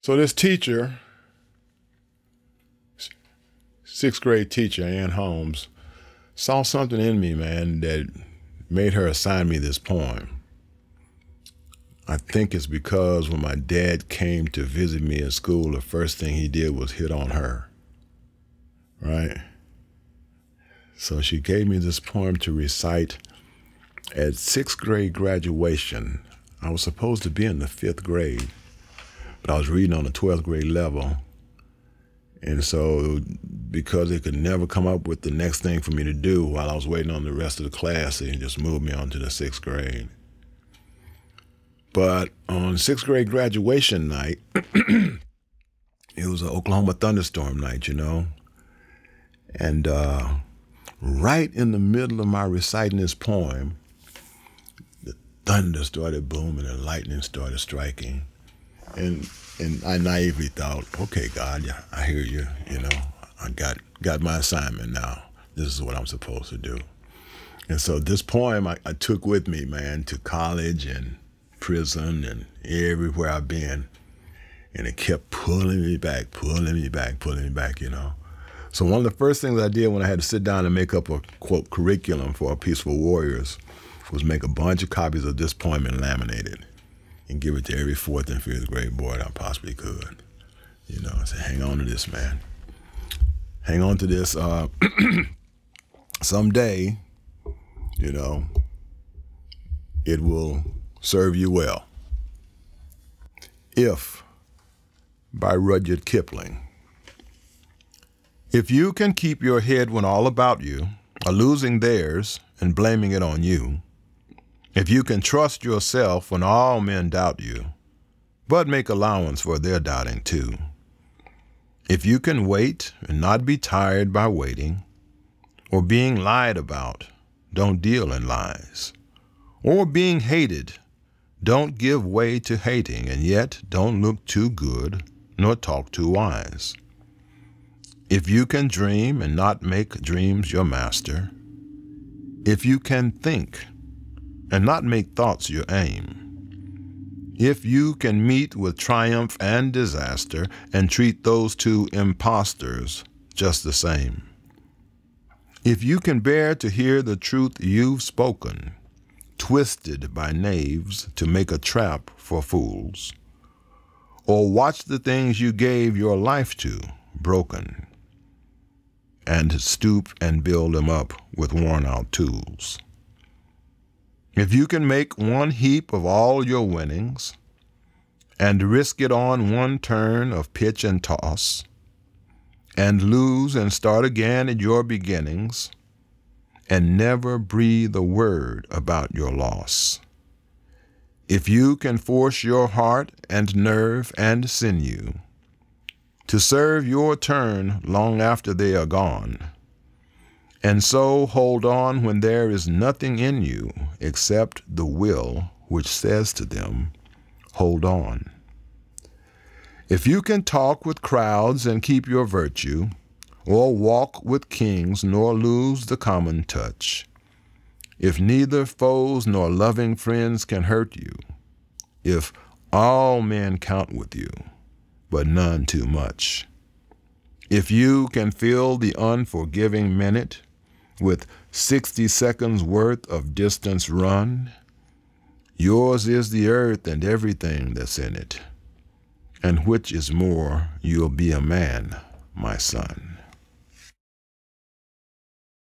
So this teacher, sixth grade teacher, Ann Holmes, saw something in me, man, that made her assign me this poem. I think it's because when my dad came to visit me in school, the first thing he did was hit on her, right? So she gave me this poem to recite at sixth grade graduation. I was supposed to be in the fifth grade, but I was reading on the 12th grade level. And so because they could never come up with the next thing for me to do while I was waiting on the rest of the class, they just moved me on to the sixth grade. But on sixth grade graduation night, it was an Oklahoma thunderstorm night, you know. And right in the middle of my reciting this poem, the thunder started booming and lightning started striking. And I naively thought, okay, God, yeah, I hear you, you know. I got my assignment now. This is what I'm supposed to do. And so this poem I took with me, man, to college and prison and everywhere I've been. And it kept pulling me back, you know. So one of the first things I did when I had to sit down and make up a, quote, curriculum for our Peaceful Warriors was make a bunch of copies of this poem and laminate it and give it to every fourth and fifth grade boy I possibly could. You know, I said, hang on to this, man. Hang on to this. Someday, you know, it will serve you well. If, by Rudyard Kipling. If you can keep your head when all about you are losing theirs and blaming it on you, if you can trust yourself when all men doubt you, but make allowance for their doubting too, if you can wait and not be tired by waiting, or being lied about, don't deal in lies, or being hated, don't give way to hating, and yet don't look too good nor talk too wise. If you can dream and not make dreams your master, if you can think and not make thoughts your aim, if you can meet with triumph and disaster and treat those two impostors just the same, if you can bear to hear the truth you've spoken, twisted by knaves to make a trap for fools, or watch the things you gave your life to broken, and stoop and build them up with worn-out tools. If you can make one heap of all your winnings and risk it on one turn of pitch and toss, and lose and start again at your beginnings, and never breathe a word about your loss. If you can force your heart and nerve and sinew to serve your turn long after they are gone, and so hold on when there is nothing in you except the will which says to them, hold on. If you can talk with crowds and keep your virtue, or walk with kings nor lose the common touch, if neither foes nor loving friends can hurt you, if all men count with you, but none too much, if you can fill the unforgiving minute with 60 seconds worth of distance run, yours is the earth and everything that's in it, and which is more, you'll be a man, my son.